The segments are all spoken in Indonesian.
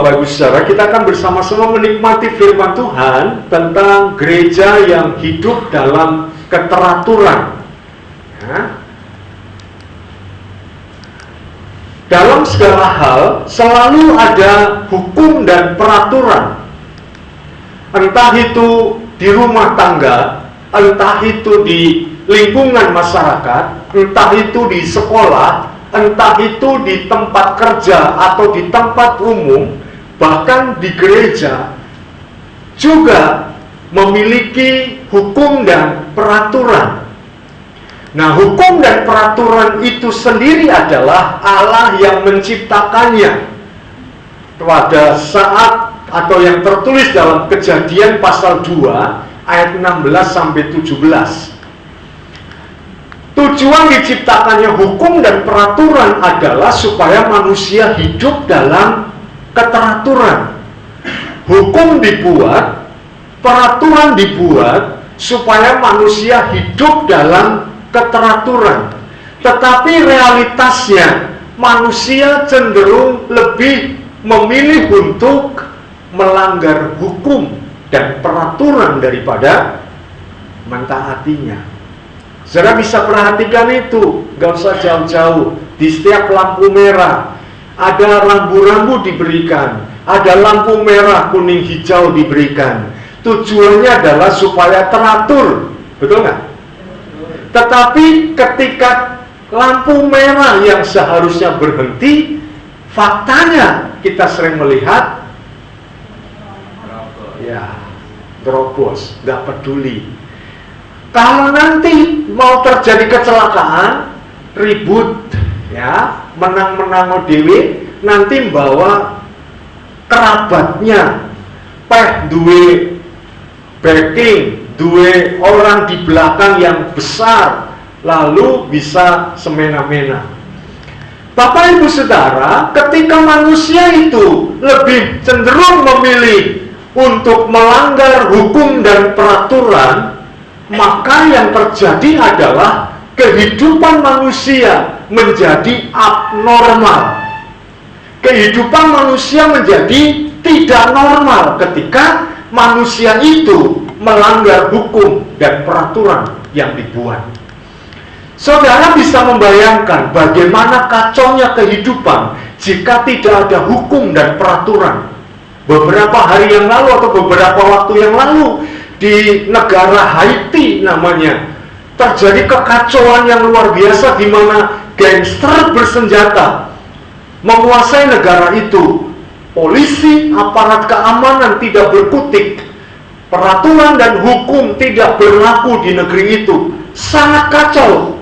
Bapak Ibu Saudara, kita akan bersama-sama menikmati firman Tuhan tentang gereja yang hidup dalam keteraturan. Ya. Dalam segala hal selalu ada hukum dan peraturan. Entah itu di rumah tangga, entah itu di lingkungan masyarakat, entah itu di sekolah, entah itu di tempat kerja atau di tempat umum, bahkan di gereja juga memiliki hukum dan peraturan. Nah, hukum dan peraturan itu sendiri adalah Allah yang menciptakannya. Pada saat atau yang tertulis dalam Kejadian pasal 2 ayat 16 sampai 17. Tujuan diciptakannya hukum dan peraturan adalah supaya manusia hidup dalam keteraturan. Hukum dibuat, peraturan dibuat supaya manusia hidup dalam keteraturan. Tetapi realitasnya manusia cenderung lebih memilih untuk melanggar hukum dan peraturan daripada mentaatinya. Saudara bisa perhatikan itu, gak usah jauh-jauh. Di setiap lampu merah ada rambu-rambu diberikan, ada lampu merah, kuning, hijau diberikan. Tujuannya adalah supaya teratur, betul nggak? Tetapi ketika lampu merah yang seharusnya berhenti, faktanya kita sering melihat ya terobos, nggak peduli. Kalau nanti mau terjadi kecelakaan, ribut, ya, menang-menang dewe, nanti bawa kerabatnya, duwe backing, duwe orang di belakang yang besar, lalu bisa semena-mena. Bapak Ibu Saudara, ketika manusia itu lebih cenderung memilih untuk melanggar hukum dan peraturan, maka yang terjadi adalah kehidupan manusia menjadi abnormal. Kehidupan manusia menjadi tidak normal ketika manusia itu melanggar hukum dan peraturan yang dibuat. Saudara bisa membayangkan bagaimana kacaunya kehidupan jika tidak ada hukum dan peraturan. Beberapa hari yang lalu atau beberapa waktu yang lalu di negara Haiti namanya, terjadi kekacauan yang luar biasa di mana gangster bersenjata menguasai negara itu. Polisi, aparat keamanan tidak berkutik. Peraturan dan hukum tidak berlaku di negeri itu. Sangat kacau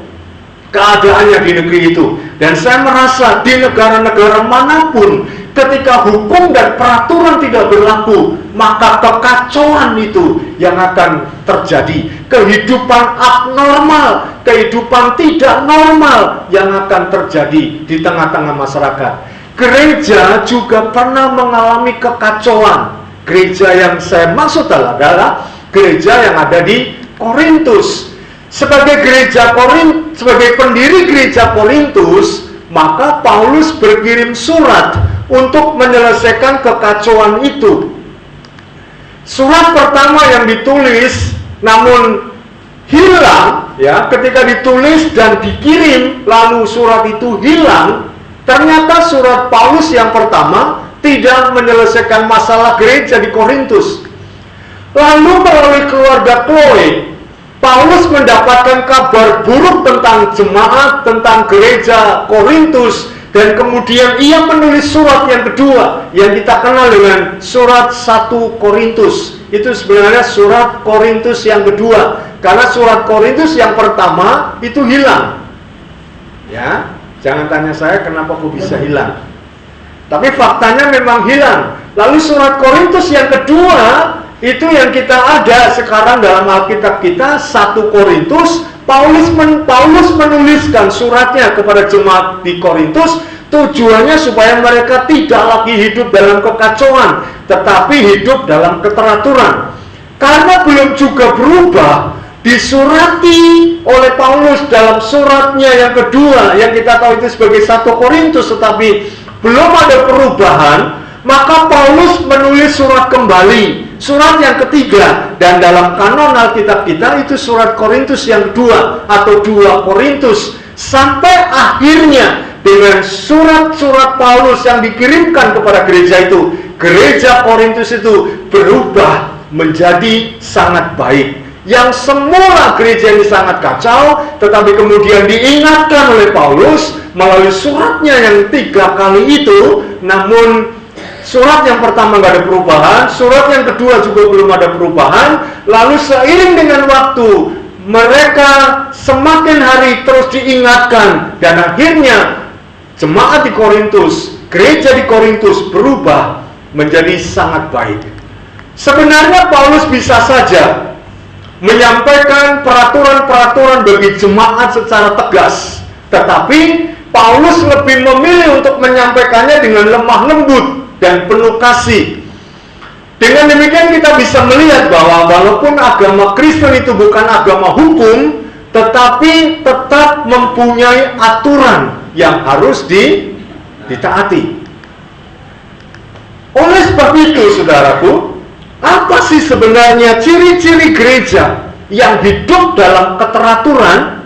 keadaannya di negeri itu. Dan saya merasa di negara-negara manapun, ketika hukum dan peraturan tidak berlaku, maka kekacauan itu yang akan terjadi. Kehidupan abnormal, kehidupan tidak normal yang akan terjadi di tengah-tengah masyarakat. Gereja juga pernah mengalami kekacauan. Gereja yang saya maksud adalah gereja yang ada di Korintus. Sebagai pendiri gereja Korintus, maka Paulus berkirim surat untuk menyelesaikan kekacauan itu. Surat pertama yang ditulis namun hilang, ya, ketika ditulis dan dikirim lalu surat itu hilang, ternyata surat Paulus yang pertama tidak menyelesaikan masalah gereja di Korintus. Lalu melalui keluarga Chloe, Paulus mendapatkan kabar buruk tentang jemaat, tentang gereja Korintus, dan kemudian ia menulis surat yang kedua yang kita kenal dengan surat 1 Korintus. Itu sebenarnya surat Korintus yang kedua, karena surat Korintus yang pertama itu hilang. Ya, jangan tanya saya kenapa kok bisa hilang. Tapi faktanya memang hilang. Lalu surat Korintus yang kedua itu yang kita ada sekarang dalam Alkitab kita, 1 Korintus. Paulus menuliskan suratnya kepada jemaat di Korintus, tujuannya supaya mereka tidak lagi hidup dalam kekacauan, tetapi hidup dalam keteraturan. Karena belum juga berubah, disurati oleh Paulus dalam suratnya yang kedua, yang kita tahu itu sebagai 1 Korintus, tetapi belum ada perubahan, maka menulis surat kembali, surat yang ketiga, dan dalam kanon Alkitab kita itu surat Korintus yang kedua atau 2 Korintus, sampai akhirnya dengan surat-surat Paulus yang dikirimkan kepada gereja itu, gereja Korintus itu berubah menjadi sangat baik. Yang semula gereja ini sangat kacau, tetapi kemudian diingatkan oleh Paulus melalui suratnya yang 3 kali itu. Namun surat yang pertama nggak ada perubahan, surat yang kedua juga belum ada perubahan. Lalu seiring dengan waktu, mereka semakin hari terus diingatkan, dan akhirnya jemaat di Korintus, gereja di Korintus berubah menjadi sangat baik. Sebenarnya Paulus bisa saja menyampaikan peraturan-peraturan bagi jemaat secara tegas, tetapi Paulus lebih memilih untuk menyampaikannya dengan lemah lembut dan penuh kasih. Dengan demikian kita bisa melihat bahwa walaupun agama Kristen itu bukan agama hukum, tetapi tetap mempunyai aturan yang harus ditaati. Oleh sebab itu, saudaraku, apa sih sebenarnya ciri-ciri gereja yang hidup dalam keteraturan?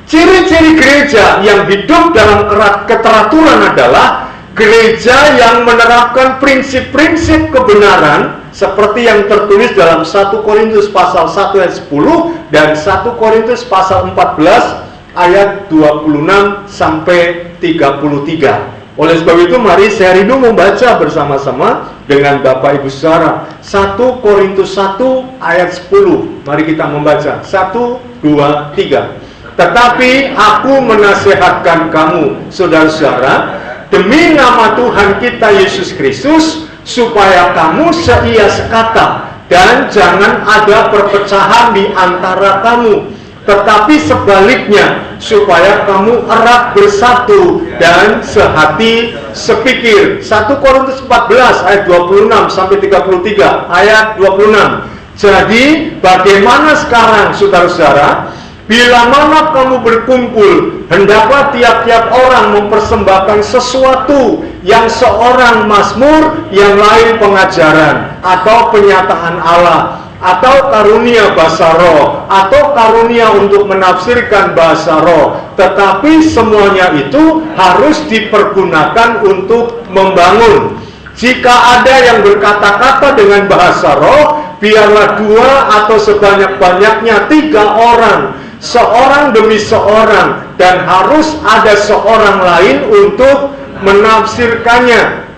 Ciri-ciri gereja yang hidup dalam keteraturan adalah gereja yang menerapkan prinsip-prinsip kebenaran seperti yang tertulis dalam 1 Korintus pasal 1 ayat 10 dan 1 Korintus pasal 14 ayat 26 sampai 33. Oleh sebab itu mari saya rindu membaca bersama-sama dengan Bapak Ibu Saudara 1 Korintus 1 ayat 10. Mari kita membaca 1, 2, 3. Tetapi aku menasihatkan kamu, saudara-saudara, demi nama Tuhan kita Yesus Kristus, supaya kamu seia sekata dan jangan ada perpecahan di antara kamu, tetapi sebaliknya supaya kamu erat bersatu dan sehati sepikir. 1 Korintus 14 ayat 26 sampai 33. Ayat 26. Jadi bagaimana sekarang, saudara-saudara? Bila mana kamu berkumpul, hendaklah tiap-tiap orang mempersembahkan sesuatu, yang seorang mazmur, yang lain pengajaran atau penyataan Allah, atau karunia bahasa roh, atau karunia untuk menafsirkan bahasa roh. Tetapi semuanya itu harus dipergunakan untuk membangun. Jika ada yang berkata-kata dengan bahasa roh, biarlah 2 atau sebanyak-banyaknya 3 orang, seorang demi seorang, dan harus ada seorang lain untuk menafsirkannya.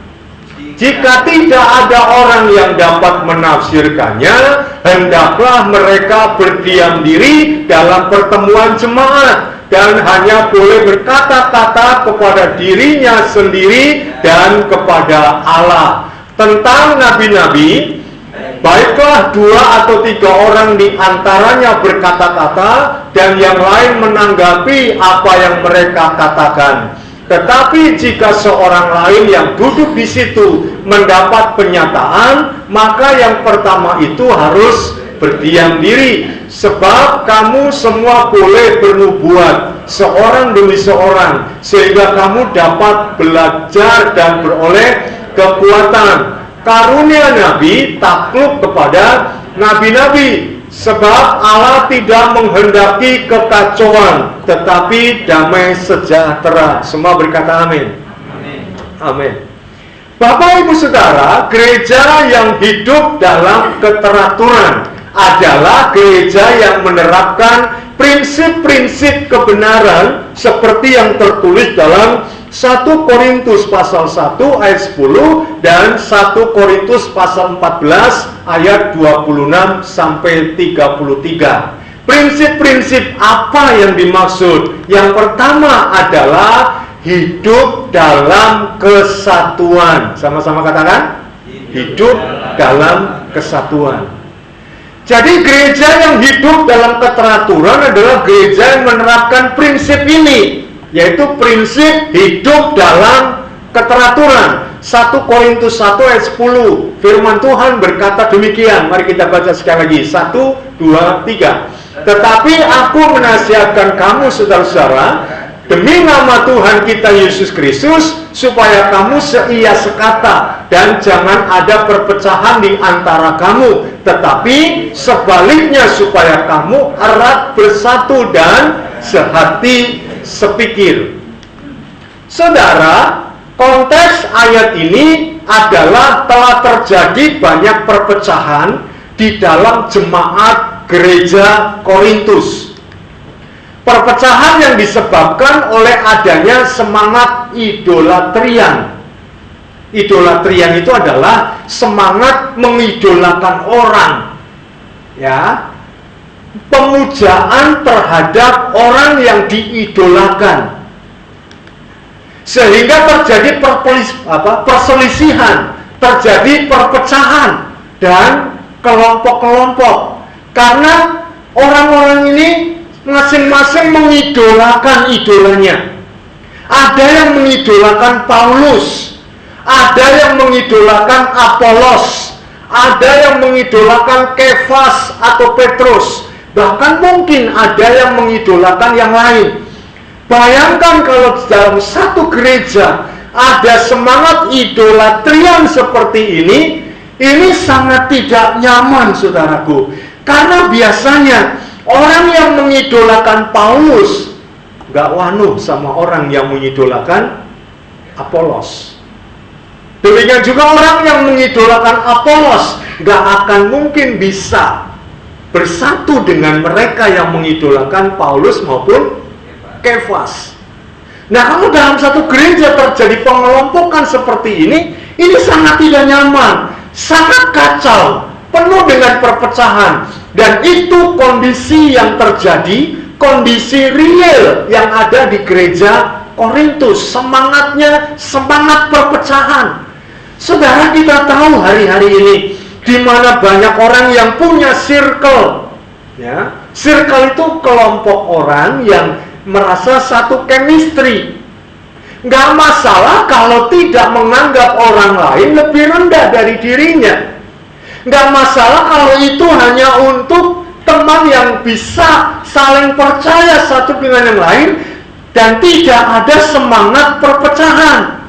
Jika tidak ada orang yang dapat menafsirkannya, hendaklah mereka berdiam diri dalam pertemuan jemaat dan hanya boleh berkata-kata kepada dirinya sendiri dan kepada Allah. Tentang nabi-nabi, baiklah 2 atau 3 orang di antaranya berkata-kata dan yang lain menanggapi apa yang mereka katakan. Tetapi jika seorang lain yang duduk di situ mendapat penyataan, maka yang pertama itu harus berdiam diri, sebab kamu semua boleh bernubuat seorang demi seorang, sehingga kamu dapat belajar dan beroleh kekuatan. Karunia nabi takluk kepada nabi-nabi, sebab Allah tidak menghendaki kekacauan, tetapi damai sejahtera. Semua berkata amin. Amin. Bapak Ibu Saudara, gereja yang hidup dalam keteraturan adalah gereja yang menerapkan prinsip-prinsip kebenaran seperti yang tertulis dalam 1 Korintus pasal 1 ayat 10 dan 1 Korintus pasal 14 ayat 26 sampai 33. Prinsip-prinsip apa yang dimaksud? Yang pertama adalah hidup dalam kesatuan. Sama-sama katakan, hidup dalam kesatuan. Jadi gereja yang hidup dalam keteraturan adalah gereja yang menerapkan prinsip ini, yaitu prinsip hidup dalam keteraturan. 1 Korintus 1 ayat 10, firman Tuhan berkata demikian. Mari kita baca sekali lagi. 1, 2, 3. Tetapi aku menasihatkan kamu, saudara-saudara, demi nama Tuhan kita Yesus Kristus, supaya kamu seia sekata, dan jangan ada perpecahan di antara kamu, tetapi sebaliknya supaya kamu erat bersatu dan sehati sepikir. Saudara, konteks ayat ini adalah telah terjadi banyak perpecahan di dalam jemaat gereja Korintus. Perpecahan yang disebabkan oleh adanya semangat idolatrian. Idolatrian itu adalah semangat mengidolakan orang, ya, pemujaan terhadap orang yang diidolakan, sehingga terjadi perselisihan, terjadi perpecahan dan kelompok-kelompok, karena orang-orang ini masing-masing mengidolakan idolanya. Ada yang mengidolakan Paulus, ada yang mengidolakan Apolos, ada yang mengidolakan Kefas atau Petrus, bahkan mungkin ada yang mengidolakan yang lain. Bayangkan kalau dalam satu gereja ada semangat idolatrian seperti ini sangat tidak nyaman, saudaraku. Karena biasanya orang yang mengidolakan Paulus gak wanuh sama orang yang mengidolakan Apolos. Demikian juga orang yang mengidolakan Apolos gak akan mungkin bisa bersatu dengan mereka yang mengidolakan Paulus maupun Kefas. Nah, kalau dalam satu gereja terjadi pengelompokan seperti ini sangat tidak nyaman, sangat kacau, penuh dengan perpecahan. Dan itu kondisi yang terjadi, kondisi real yang ada di gereja Korintus. Semangatnya semangat perpecahan. Saudara, kita tahu hari-hari ini di mana banyak orang yang punya circle, ya. Circle itu kelompok orang yang merasa satu chemistry. Nggak masalah kalau tidak menganggap orang lain lebih rendah dari dirinya. Nggak masalah kalau itu hanya untuk teman yang bisa saling percaya satu dengan yang lain dan tidak ada semangat perpecahan.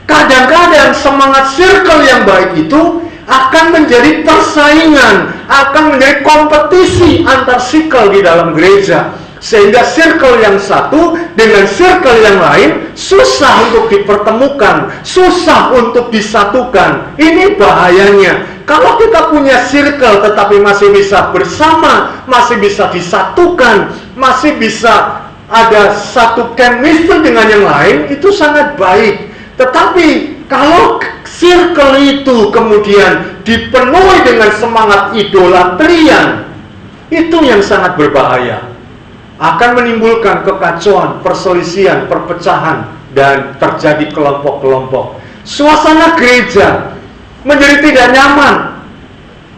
Kadang-kadang semangat circle yang baik itu akan menjadi persaingan, akan menjadi kompetisi antar circle di dalam gereja. Sehingga circle yang satu dengan circle yang lain susah untuk dipertemukan, susah untuk disatukan. Ini bahayanya. Kalau kita punya circle tetapi masih bisa bersama, masih bisa disatukan, masih bisa ada satu chemistry dengan yang lain, itu sangat baik. Tetapi kalau circle itu kemudian dipenuhi dengan semangat idolatrian, itu yang sangat berbahaya. Akan menimbulkan kekacauan, perselisihan, perpecahan, dan terjadi kelompok-kelompok. Suasana gereja menjadi tidak nyaman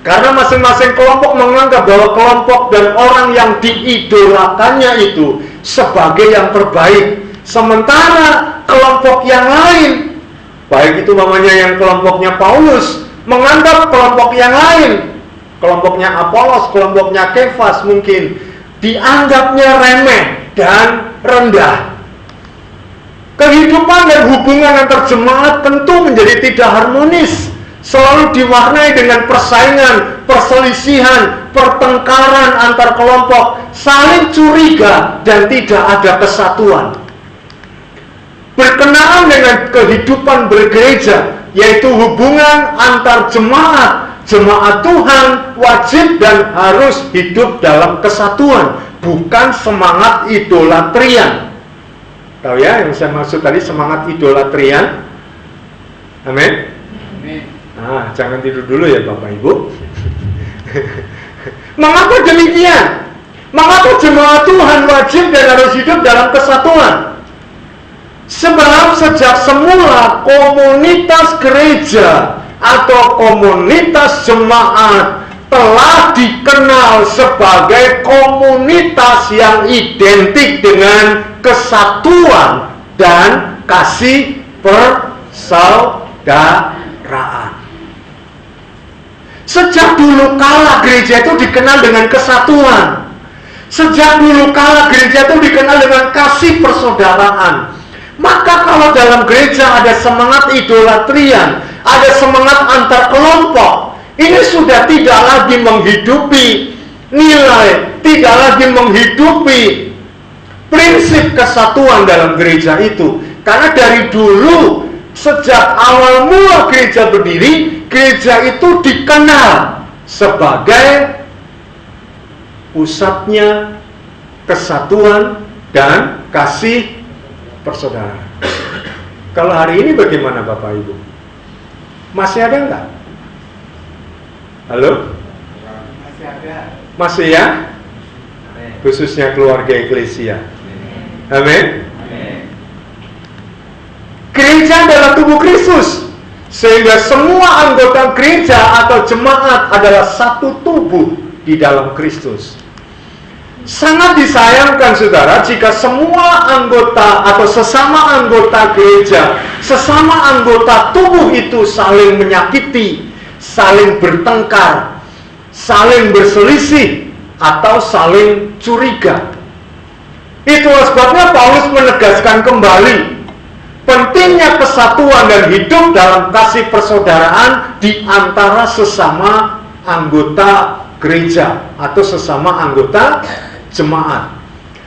karena masing-masing kelompok menganggap bahwa kelompok dan orang yang diidolakannya itu sebagai yang terbaik, sementara kelompok yang lain, baik itu namanya yang kelompoknya Paulus, menganggap kelompok yang lain, kelompoknya Apolos, kelompoknya Kefas mungkin dianggapnya remeh dan rendah. Kehidupan dan hubungan antar jemaat tentu menjadi tidak harmonis, selalu diwarnai dengan persaingan, perselisihan, pertengkaran antar kelompok, saling curiga dan tidak ada kesatuan. Berkenaan dengan kehidupan bergereja, yaitu hubungan antar jemaat, jemaat Tuhan wajib dan harus hidup dalam kesatuan, bukan semangat idolatrian. Tahu ya yang saya maksud tadi, semangat idolatrian? Amin. Nah, jangan tidur dulu ya Bapak Ibu. Mengapa demikian? Mengapa jemaat Tuhan wajib dan harus hidup dalam kesatuan? Sebab sejak semula komunitas gereja atau komunitas jemaat telah dikenal sebagai komunitas yang identik dengan kesatuan dan kasih persaudaraan. Sejak dulu kala gereja itu dikenal dengan kesatuan. Sejak dulu kala gereja itu dikenal dengan kasih persaudaraan. Maka kalau dalam gereja ada semangat idolatrian, ada semangat antar kelompok, ini sudah tidak lagi menghidupi nilai, tidak lagi menghidupi prinsip kesatuan dalam gereja itu. Karena dari dulu, sejak awal mula gereja berdiri, gereja itu dikenal sebagai pusatnya kesatuan dan kasih persaudaraan. Kalau hari ini bagaimana Bapak Ibu? Masih ada nggak? Halo? Masih ada. Masih ya? Khususnya keluarga eklesia. Amin. Gereja adalah tubuh Kristus, sehingga semua anggota gereja atau jemaat adalah satu tubuh di dalam Kristus. Sangat disayangkan saudara jika semua anggota atau sesama anggota gereja, sesama anggota tubuh itu saling menyakiti, saling bertengkar, saling berselisih, atau saling curiga. Itulah sebabnya Paulus menegaskan kembali pentingnya kesatuan dan hidup dalam kasih persaudaraan di antara sesama anggota gereja atau sesama anggota jemaat.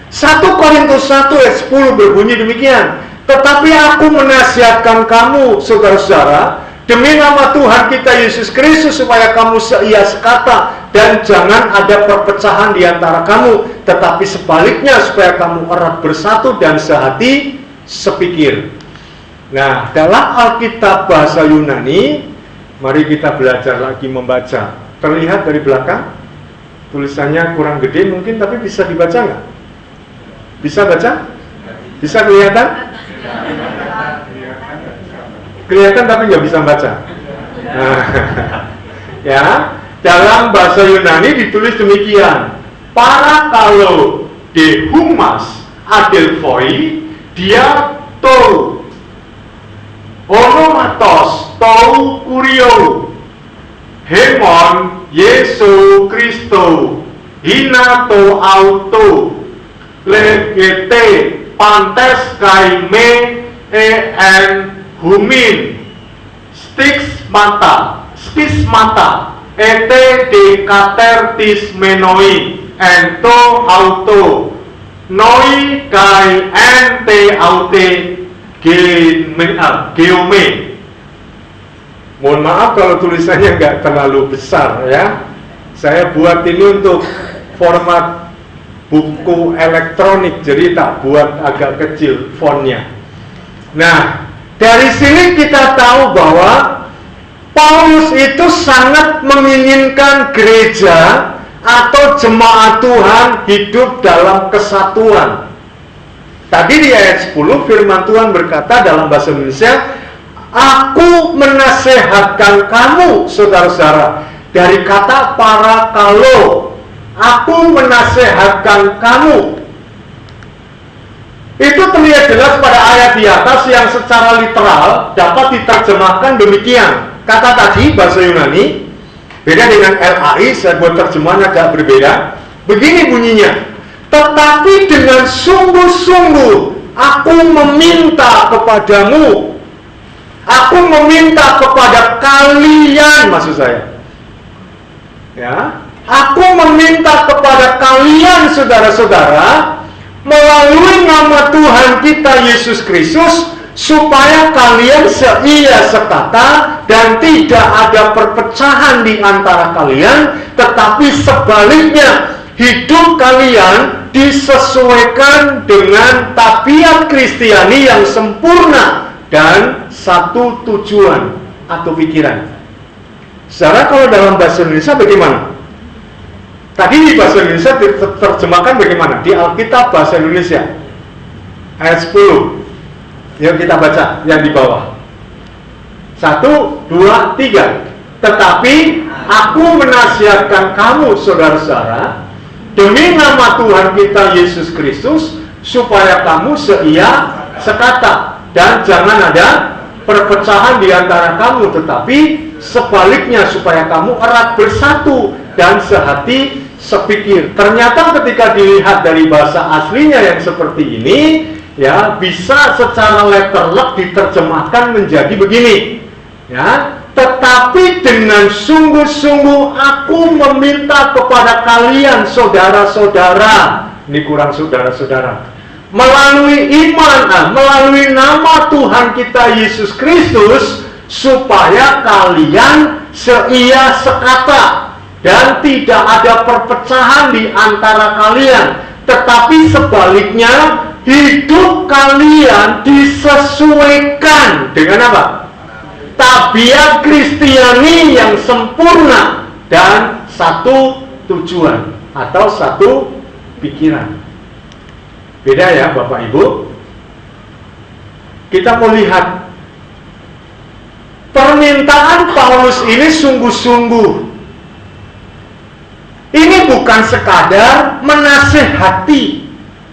1 Korintus 1 ayat 10 berbunyi demikian, tetapi aku menasihatkan kamu saudara-saudara demi nama Tuhan kita Yesus Kristus supaya kamu seia sekata dan jangan ada perpecahan di antara kamu, tetapi sebaliknya supaya kamu erat bersatu dan sehati sepikir. Nah, dalam Alkitab bahasa Yunani, mari kita belajar lagi membaca. Terlihat dari belakang, tulisannya kurang gede mungkin, tapi bisa dibaca nggak? Bisa baca? Bisa kelihatan? Kelihatan tapi nggak bisa baca. Nah, ya, dalam bahasa Yunani ditulis demikian: Parakalo de humas adelphoi dia tou onomatos tou kurio hemon Yesu Kristo hinato auto legete pantes kaime en humin stismata ete de catertis menoi ento auto noi kai ente aute geome. Mohon maaf kalau tulisannya nggak terlalu besar ya. Saya buat ini untuk format buku elektronik, jadi tak buat agak kecil fontnya. Nah, dari sini kita tahu bahwa Paulus itu sangat menginginkan gereja atau jemaat Tuhan hidup dalam kesatuan. Tadi di ayat 10 firman Tuhan berkata dalam bahasa Indonesia, aku menasehatkan kamu saudara-saudara. Dari kata parakalo, aku menasehatkan kamu. Itu terlihat jelas pada ayat di atas yang secara literal dapat diterjemahkan demikian. Kata tadi bahasa Yunani beda dengan LAI, saya buat terjemahan agak berbeda. Begini bunyinya, tetapi dengan sungguh-sungguh aku meminta kepadamu, aku meminta kepada kalian, maksud saya ya, aku meminta kepada kalian saudara-saudara melalui nama Tuhan kita Yesus Kristus, supaya kalian seia sekata dan tidak ada perpecahan di antara kalian, tetapi sebaliknya hidup kalian disesuaikan dengan tabiat Kristiani yang sempurna dan satu tujuan atau pikiran. Saudara, kalau dalam bahasa Indonesia bagaimana? Tadi di bahasa Indonesia diterjemahkan bagaimana? Di Alkitab bahasa Indonesia ayat 10. Yuk kita baca yang di bawah. 1, 2, 3. Tetapi aku menasihatkan kamu saudara-saudara demi nama Tuhan kita Yesus Kristus, supaya kamu seia sekata dan jangan ada perpecahan di antara kamu, tetapi sebaliknya supaya kamu erat bersatu dan sehati sepikir. Ternyata ketika dilihat dari bahasa aslinya yang seperti ini, ya bisa secara letterlek diterjemahkan menjadi begini, ya. Tetapi dengan sungguh-sungguh aku meminta kepada kalian saudara-saudara, ini kurang saudara-saudara, melalui iman, melalui nama Tuhan kita Yesus Kristus, supaya kalian seia sekata dan tidak ada perpecahan di antara kalian, tetapi sebaliknya hidup kalian disesuaikan dengan apa? Tabiat Kristiani yang sempurna dan satu tujuan atau satu pikiran. Beda ya Bapak Ibu. Kita mau lihat permintaan Paulus ini sungguh-sungguh. Ini bukan sekadar menasehati.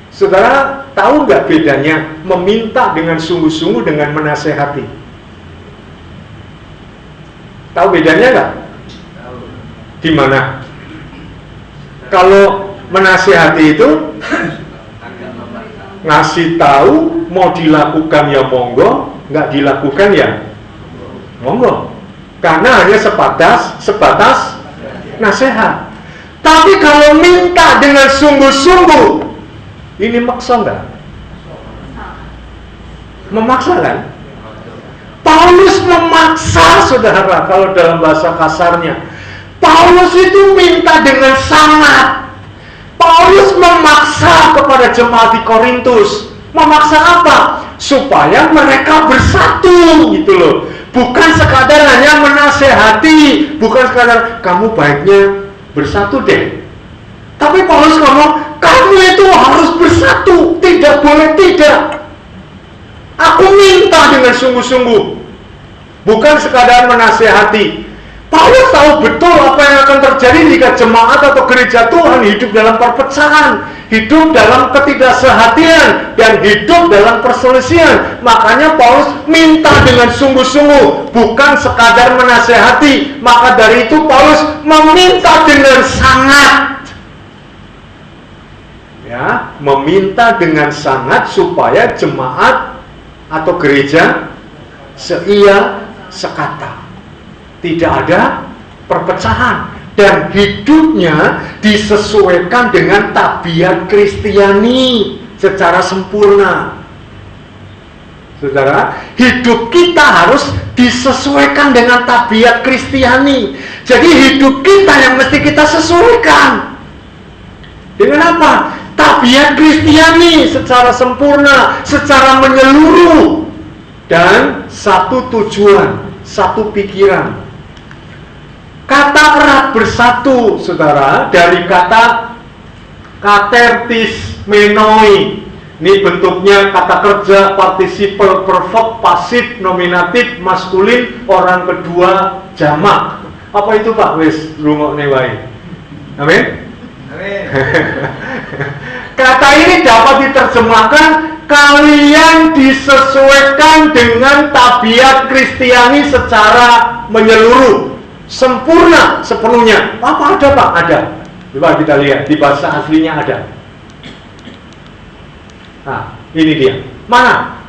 Saudara tahu nggak bedanya meminta dengan sungguh-sungguh dengan menasehati? Tahu bedanya nggak? Di mana? Kalau menasehati itu ngasih tahu, mau dilakukan ya monggo, nggak dilakukan ya monggo, karena hanya sebatas nasihat. Tapi kalau minta dengan sungguh-sungguh, ini maksa nggak? Memaksa kan? Paulus memaksa, saudara, kalau dalam bahasa kasarnya. Paulus itu minta dengan sangat. Paulus memaksa kepada jemaat di Korintus. Memaksa apa? Supaya mereka bersatu, gitu loh. Bukan sekadar hanya menasehati, bukan sekadar kamu baiknya bersatu deh. Tapi Paulus ngomong, kamu itu harus bersatu, tidak boleh tidak. Aku minta dengan sungguh-sungguh, bukan sekadar menasehati. Paulus tahu betul apa yang akan terjadi jika jemaat atau gereja Tuhan hidup dalam perpecahan, hidup dalam ketidaksehatian, dan hidup dalam perselisihan. Makanya Paulus minta dengan sungguh-sungguh, bukan sekadar menasehati. Maka dari itu Paulus meminta dengan sangat. Ya, meminta dengan sangat supaya jemaat atau gereja seia sekata, tidak ada perpecahan, dan hidupnya disesuaikan dengan tabiat Kristiani secara sempurna. Saudara, hidup kita harus disesuaikan dengan tabiat Kristiani. Jadi hidup kita yang mesti kita sesuaikan dengan apa? Tabiat Kristiani secara sempurna, secara menyeluruh, dan satu tujuan, satu pikiran. Kata erat bersatu, saudara, dari kata katertis menoi. Ini bentuknya kata kerja participle perfect, pasif, nominatif, maskulin, orang kedua, jamak. Apa itu Pak? Wes rungokne wae. Amin. Kata ini dapat diterjemahkan, kalian disesuaikan dengan tabiat Kristiani secara menyeluruh, sempurna, sepenuhnya. Apa ada Pak? Ada. Coba kita lihat, di bahasa aslinya ada. Nah, ini dia. Mana?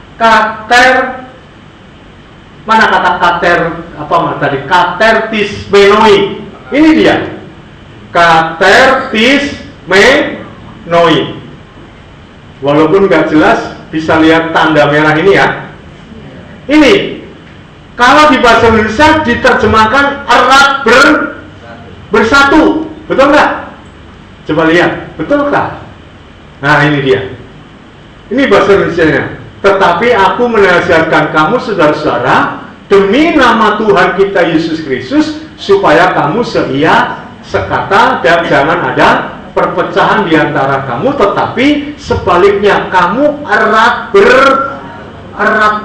Mana kata kater, apa tadi? Katertis menoi. Ini dia. Katertis menoi. Walaupun nggak jelas, bisa lihat tanda merah ini ya. Ini, kalau di bahasa Indonesia diterjemahkan erat bersatu, betul nggak? Coba lihat, betulkah? Nah ini dia. Ini bahasa Indonesianya. Tetapi aku menasihatkan kamu saudara-saudara, demi nama Tuhan kita Yesus Kristus, supaya kamu seia sekata dan jangan ada perpecahan di antara kamu, tetapi sebaliknya kamu erat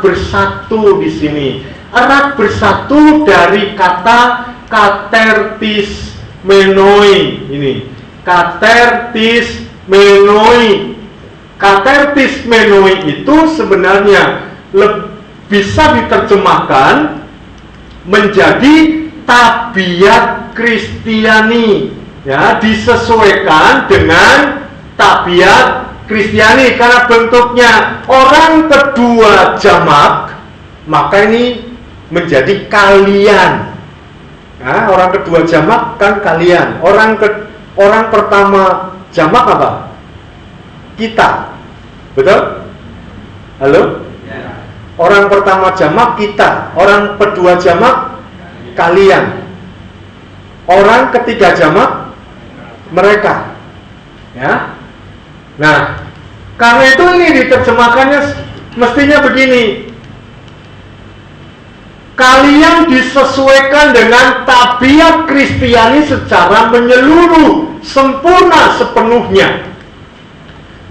bersatu di sini. Erat bersatu dari kata katertis menoi ini. Katertis menoi. Katertis menoi itu sebenarnya bisa diterjemahkan menjadi tabiat Kristiani, ya, disesuaikan dengan tabiat Kristiani karena bentuknya orang kedua jamak, maka ini menjadi kalian. Nah, orang kedua jamak kan kalian. Orang pertama jamak apa? Kita. Betul? Halo? Ya. Orang pertama jamak kita, orang kedua jamak kalian. Orang ketiga jamak mereka. Ya. Nah, karena itu ini diterjemahkannya mestinya begini. Kalian disesuaikan dengan tabiat Kristiani secara menyeluruh, sempurna sepenuhnya.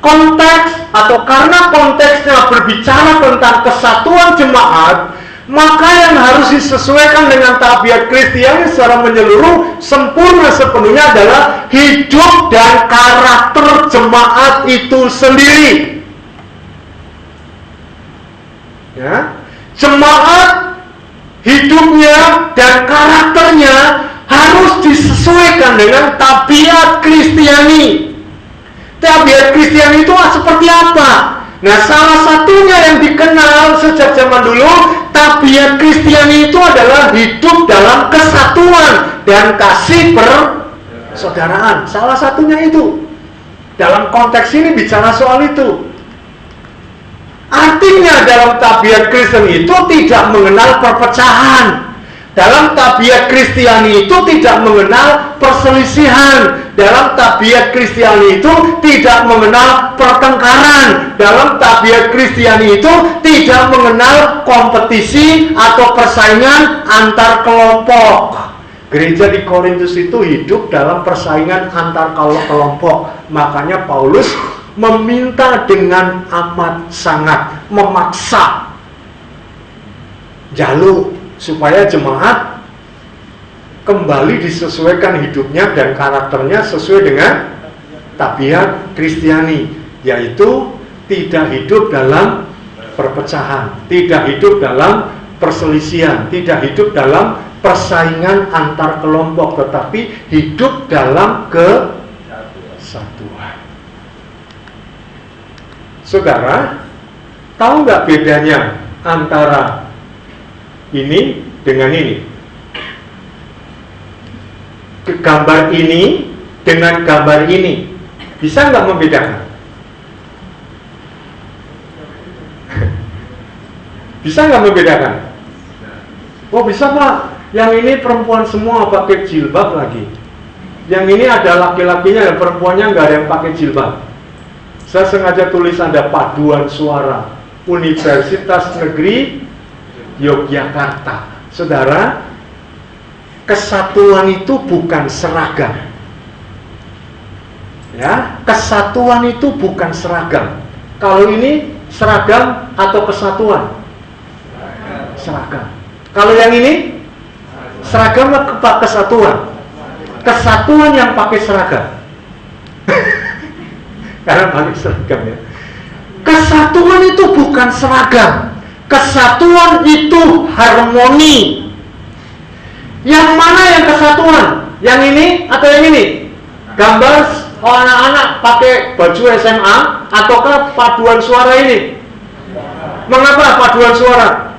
Konteks atau karena konteksnya berbicara tentang kesatuan jemaat, maka yang harus disesuaikan dengan tabiat Kristiani secara menyeluruh, sempurna sepenuhnya adalah hidup dan karakter jemaat itu sendiri. Ya, jemaat hidupnya dan karakternya harus disesuaikan dengan tabiat Kristiani. Tabiat Kristiani itu seperti apa? Nah, salah satunya yang dikenal sejak zaman dulu, tabiat Kristiani itu adalah hidup dalam kesatuan dan kasih persaudaraan. Salah satunya itu. Dalam konteks ini bicara soal itu. Artinya dalam tabiat Kristen itu tidak mengenal perpecahan. Dalam tabiat Kristiani itu tidak mengenal perselisihan. Dalam tabiat Kristiani itu tidak mengenal pertengkaran. Dalam tabiat Kristiani itu tidak mengenal kompetisi atau persaingan antar kelompok. Gereja di Korintus itu hidup dalam persaingan antar kelompok. Makanya Paulus meminta dengan amat sangat, memaksa jaluk supaya jemaat kembali disesuaikan hidupnya dan karakternya sesuai dengan tabiat Kristiani, yaitu tidak hidup dalam perpecahan, tidak hidup dalam perselisihan, tidak hidup dalam persaingan antar kelompok, tetapi hidup dalam kesatuan. Saudara, tahu nggak bedanya antara ini dengan ini? Gambar ini dengan gambar ini, bisa nggak membedakan? Bisa nggak membedakan? Oh bisa Pak, yang ini perempuan semua pakai jilbab lagi. Yang ini ada laki-lakinya dan perempuannya nggak ada yang pakai jilbab. Saya sengaja tulis ada paduan suara Universitas Negeri Yogyakarta. Saudara, kesatuan itu bukan seragam. Ya, kesatuan itu bukan seragam. Kalau ini seragam atau kesatuan? Seragam. Kalau yang ini seragam atau kesatuan? Kesatuan yang pakai seragam. Karena pakai seragam ya. Kesatuan itu bukan seragam. Kesatuan itu harmoni. Yang mana yang kesatuan? Yang ini atau yang ini? Gambar anak-anak pakai baju SMA ataukah paduan suara ini? Mengapa paduan suara?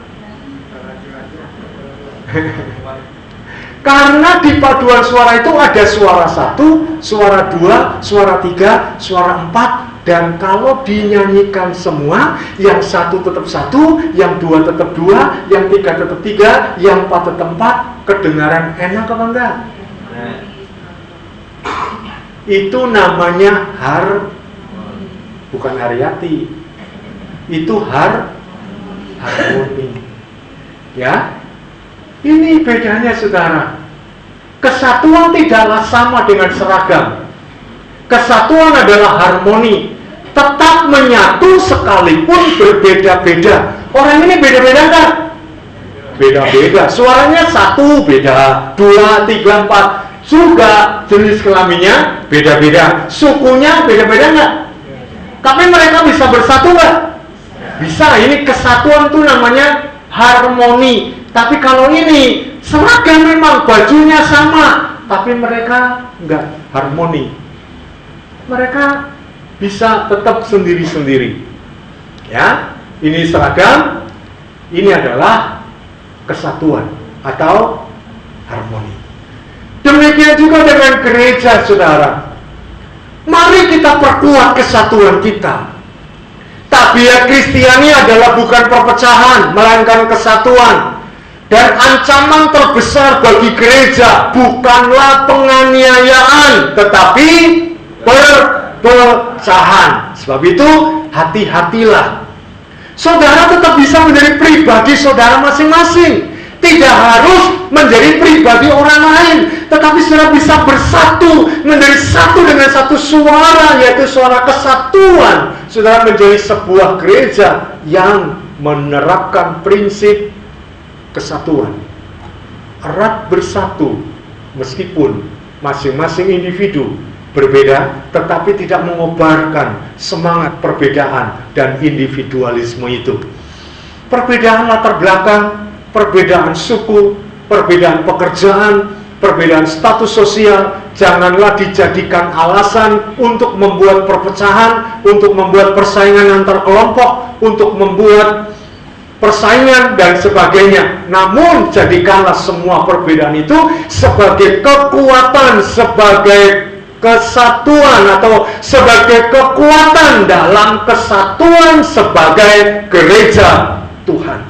Karena di paduan suara itu ada suara 1, suara 2, suara 3, suara 4. Dan kalau dinyanyikan semua, yang 1 tetap 1, yang 2 tetap 2, yang 3 tetap 3, yang 4 tetap 4. Kedengaran enak apa enggak? Itu namanya bukan Haryati. Itu harmoni. Ya. Ini bedanya saudara. Kesatuan tidaklah sama dengan seragam. Kesatuan adalah harmoni, tetap menyatu sekalipun berbeda-beda. Orang ini beda-beda enggak? Beda-beda. Suaranya 1 beda, 2, 3, 4. Juga jenis kelaminnya beda-beda. Sukunya beda-beda enggak? Tapi mereka bisa bersatu enggak? Bisa. Ini kesatuan itu namanya harmoni. Tapi kalau ini seragam memang bajunya sama, tapi mereka enggak harmoni. Mereka bisa tetap sendiri-sendiri. Ya, ini seragam, ini adalah kesatuan atau harmoni. Demikian juga dengan gereja, saudara. Mari kita perkuat kesatuan kita. Tabiat Kristiani adalah bukan perpecahan, melainkan kesatuan. Dan ancaman terbesar bagi gereja bukanlah penganiayaan, tetapi perpecahan. Sebab itu, hati-hatilah. Saudara tetap bisa menjadi pribadi saudara masing-masing. Tidak harus menjadi pribadi orang lain, tetapi saudara bisa bersatu, menjadi satu dengan satu suara, yaitu suara kesatuan. Saudara menjadi sebuah gereja yang menerapkan prinsip kesatuan, erat bersatu, meskipun masing-masing individu berbeda, tetapi tidak mengobarkan semangat perbedaan dan individualisme itu. Perbedaan latar belakang, perbedaan suku, perbedaan pekerjaan, perbedaan status sosial, janganlah dijadikan alasan untuk membuat perpecahan, untuk membuat persaingan antar kelompok, untuk membuat persaingan dan sebagainya. Namun jadikanlah semua perbedaan itu sebagai kekuatan, sebagai kesatuan, atau sebagai kekuatan dalam kesatuan sebagai gereja Tuhan.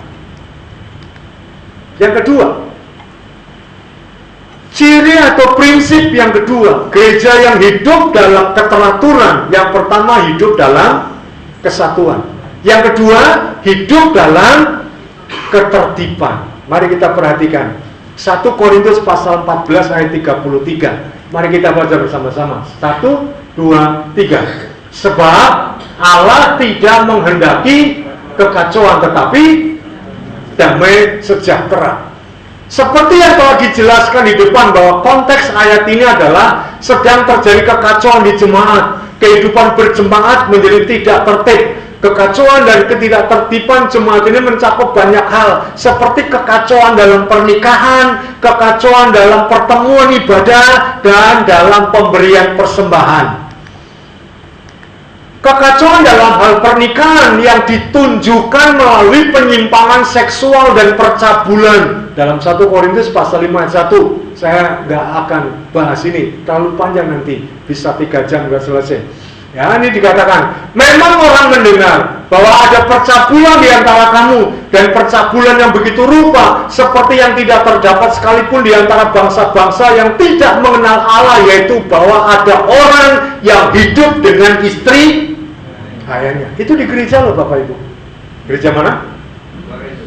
Yang kedua, ciri atau prinsip yang kedua, gereja yang hidup dalam keteraturan. Yang pertama, hidup dalam kesatuan. Yang kedua, hidup dalam ketertiban. Mari kita perhatikan 1 Korintus pasal 14 ayat 33. Mari kita baca bersama-sama. 1, 2, 3. Sebab Allah tidak menghendaki kekacauan, tetapi damai sejahtera. Seperti yang telah dijelaskan di depan, bahwa konteks ayat ini adalah sedang terjadi kekacauan di jemaat. Kehidupan berjemaat menjadi tidak tertib. Kekacauan dan ketidaktertiban jemaat ini mencakup banyak hal, seperti kekacauan dalam pernikahan, kekacauan dalam pertemuan ibadah, dan dalam pemberian persembahan. Kekacauan dalam hal pernikahan yang ditunjukkan melalui penyimpangan seksual dan percabulan. Dalam 1 Korintus pasal 5 ayat 1. Saya nggak akan bahas ini, terlalu panjang nanti, bisa 3 jam nggak selesai. Ya, ini dikatakan, memang orang mendengar bahwa ada percabulan di antara kamu, dan percabulan yang begitu rupa seperti yang tidak terdapat sekalipun di antara bangsa-bangsa yang tidak mengenal Allah, yaitu bahwa ada orang yang hidup dengan istri ayahnya. Itu di gereja loh Bapak Ibu. Gereja mana?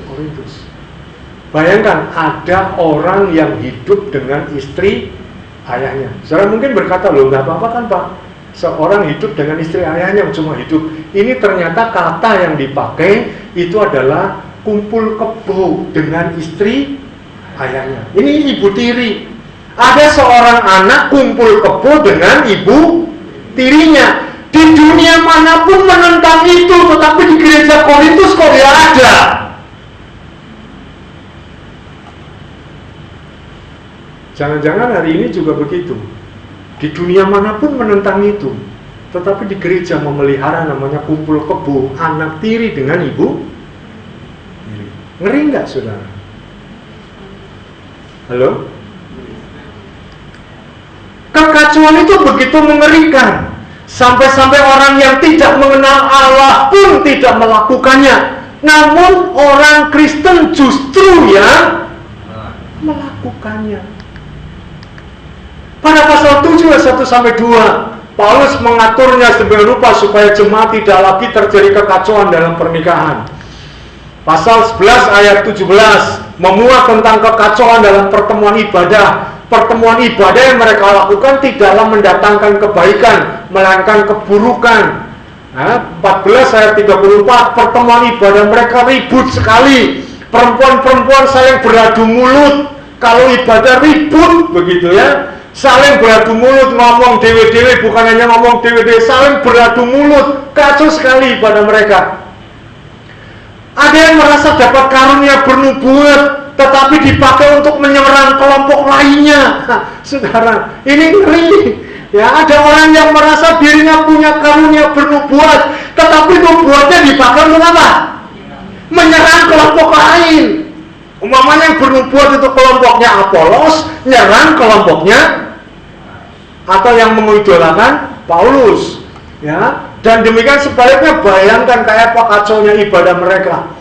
Korintus. Bayangkan, ada orang yang hidup dengan istri ayahnya. Saudara mungkin berkata, loh nggak apa-apa kan Pak, seorang hidup dengan istri ayahnya, cuma hidup. Ini ternyata kata yang dipakai itu adalah kumpul kebo dengan istri ayahnya. Ini ibu tiri. Ada seorang anak kumpul kebo dengan ibu tirinya. Di dunia manapun menentang itu, tetapi di gereja Korintus kok tidak ada. Jangan-jangan hari ini juga begitu. Di dunia manapun menentang itu, tetapi di gereja memelihara namanya kumpul kebo, anak tiri dengan ibu tiri. Ngeri nggak saudara? Halo? Kekacauan itu begitu mengerikan, sampai-sampai orang yang tidak mengenal Allah pun tidak melakukannya. Namun orang Kristen justru yang melakukannya. Pada pasal 7 ayat 1-2, Paulus mengaturnya sedemikian rupa supaya jemaat tidak lagi terjadi kekacauan dalam pernikahan. Pasal 11 ayat 17 memuat tentang kekacauan dalam pertemuan ibadah. Pertemuan ibadah yang mereka lakukan tidaklah mendatangkan kebaikan, melainkan keburukan. 14 ayat 34, pertemuan ibadah mereka ribut sekali. Perempuan-perempuan saling beradu mulut. Kalau ibadah ribut begitu ya, saling beradu mulut, ngomong dewe-dewe, bukan hanya ngomong dewe-dewe, saling beradu mulut. Kacau sekali pada mereka. Ada yang merasa dapat karunia bernubuat, tetapi dipakai untuk menyerang kelompok lainnya. Saudara, ini ngeri. Ya, ada orang yang merasa dirinya punya karunia bernubuat, tetapi nubuatnya dipakai untuk apa? Menyerang kelompok lain. Umpamanya yang bernubuat itu kelompoknya Apolos, nyerang kelompoknya atau yang mengidolakan Paulus. Ya, dan demikian sebaliknya, bayangkan kayak apa kacaunya ibadah mereka.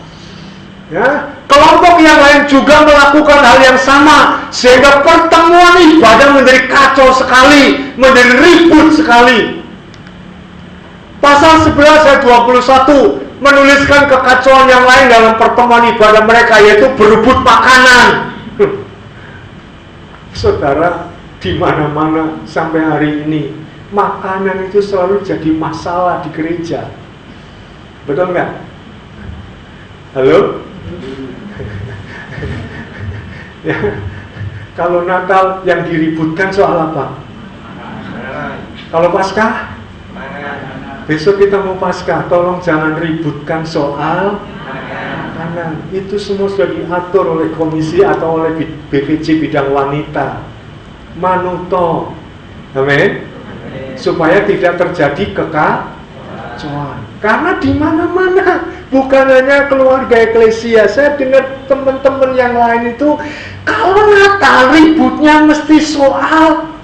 Ya, kelompok yang lain juga melakukan hal yang sama, sehingga pertemuan ibadah menjadi kacau sekali, menjadi ribut sekali. Pasal 11 ayat 21 menuliskan kekacauan yang lain dalam pertemuan ibadah mereka, yaitu berebut makanan. Saudara, di mana-mana sampai hari ini makanan itu selalu jadi masalah di gereja. Betul nggak? Halo? Ya, kalau Natal yang diributkan soal apa? Kalau Paskah? Besok kita mau Paskah, tolong jangan ributkan soal makanan. Itu semua sudah diatur oleh komisi atau oleh BPC bidang wanita. Manuto. Amin. Supaya tidak terjadi kekacauan. Karena di mana-mana, bukan hanya keluarga eklesia. Saya dengar teman-teman yang lain itu, kalau Natal ributnya mesti soal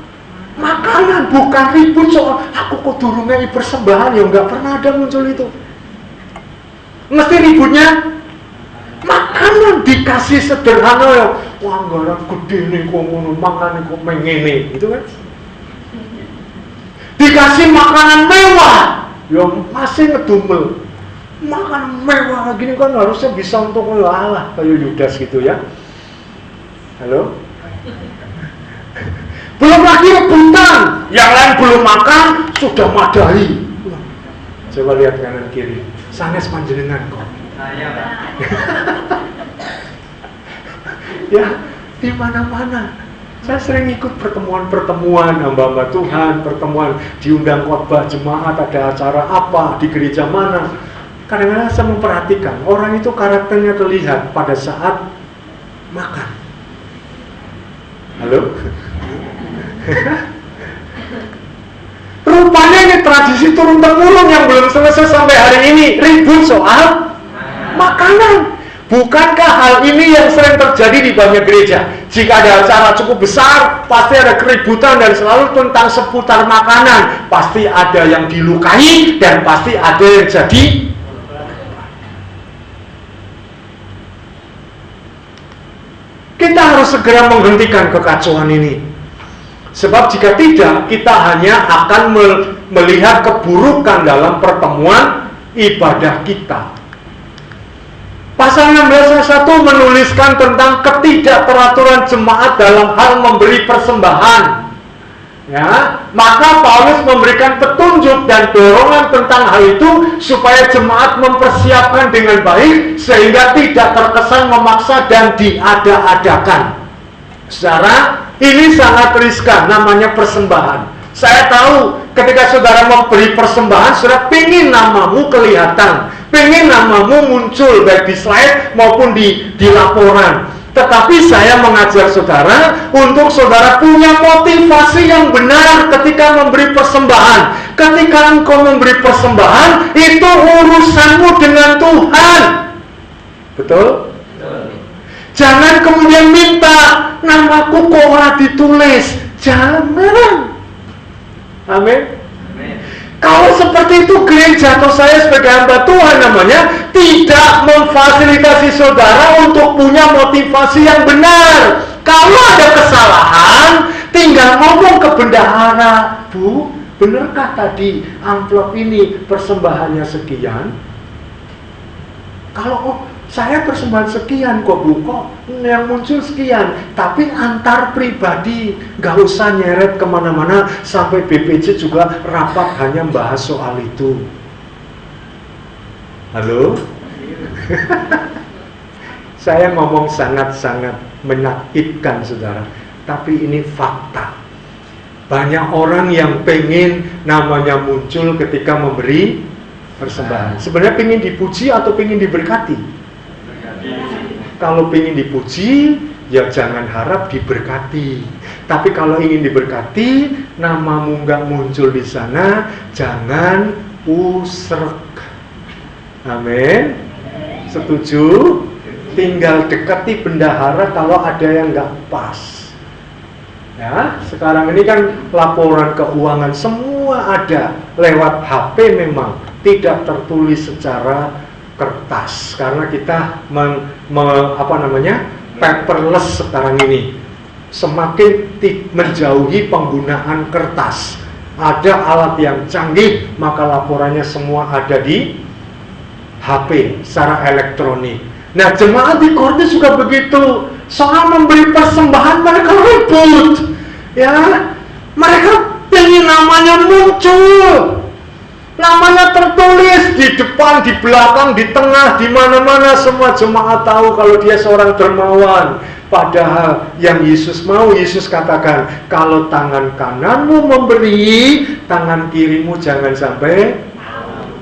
makanan, bukan ribut soal aku kok durungnya persembahan. Ya nggak pernah ada muncul itu. Mesti ributnya makanan, dikasih sederhana ya. Wah, anggaran gede nih kok ngono, mangan kok mengene, gitu kan? Dikasih makanan mewah, ya masih ngedumel. Makanan mewah gini kan harusnya bisa untuk Allah, kayak Yudas gitu ya. Halo? Belum lagi rebutan, yang lain belum makan sudah madahi. Coba lihat kanan kiri, sanes panjenengan kok. Ya, di mana-mana. Saya sering ikut pertemuan-pertemuan hamba-hamba Tuhan, pertemuan diundang khotbah jemaat, ada acara apa di gereja mana. Kadang-kadang saya memperhatikan orang itu karakternya terlihat pada saat makan. Halo? Rupanya ini tradisi turun-temurun yang belum selesai sampai hari ini, ribut soal makanan. Bukankah hal ini yang sering terjadi di banyak gereja? Jika ada acara cukup besar, pasti ada keributan dan selalu tentang seputar makanan. Pasti ada yang dilukai dan pasti ada yang jadi. Kita harus segera menghentikan kekacauan ini. Sebab jika tidak, kita hanya akan melihat keburukan dalam pertemuan ibadah kita. Pasal 16 ayat 1 menuliskan tentang ketidakteraturan jemaat dalam hal memberi persembahan. Ya, maka Paulus memberikan petunjuk dan dorongan tentang hal itu supaya jemaat mempersiapkan dengan baik sehingga tidak terkesan memaksa dan diada-adakan. Saudara, ini sangat riskan, namanya persembahan. Saya tahu ketika saudara memberi persembahan, saudara pingin namamu kelihatan, pingin namamu muncul baik di slide maupun di laporan. Tetapi saya mengajar saudara untuk saudara punya motivasi yang benar ketika memberi persembahan. Ketika engkau memberi persembahan, itu urusanmu dengan Tuhan. Betul? Jangan kemudian minta namaku kok ora ditulis. Jangan. Amin. Kalau seperti itu gereja atau saya sebagai hamba Tuhan namanya tidak memfasilitasi saudara untuk punya motivasi yang benar. Kalau ada kesalahan, tinggal ngomong ke bendahara, Bu, benarkah tadi amplop ini persembahannya sekian? Kalau saya persembahan sekian kok Bu, kok yang muncul sekian, tapi antar pribadi, gak usah nyeret kemana-mana sampai BPC juga rapat hanya bahas soal itu. Halo? Saya ngomong sangat-sangat menyakitkan saudara, tapi ini fakta. Banyak orang yang pengen namanya muncul ketika memberi persembahan. Sebenarnya pengen dipuji atau pengen diberkati? Kalau pengen dipuji, ya jangan harap diberkati. Tapi kalau ingin diberkati, namamu nggak muncul di sana, jangan usrek. Amin. Setuju? Tinggal dekati bendahara kalau ada yang nggak pas. Ya, sekarang ini kan laporan keuangan semua ada lewat HP, memang tidak tertulis secara kertas karena kita paperless sekarang ini, semakin menjauhi penggunaan kertas. Ada alat yang canggih, maka laporannya semua ada di HP secara elektronik. Nah, jemaat di Korintus juga begitu. Soal memberi persembahan mereka ribut, ya. Mereka ingin namanya muncul, namanya tertulis di depan, di belakang, di tengah, di mana-mana. Semua jemaat tahu kalau dia seorang dermawan. Padahal yang Yesus mau, Yesus katakan, kalau tangan kananmu memberi, tangan kirimu jangan sampai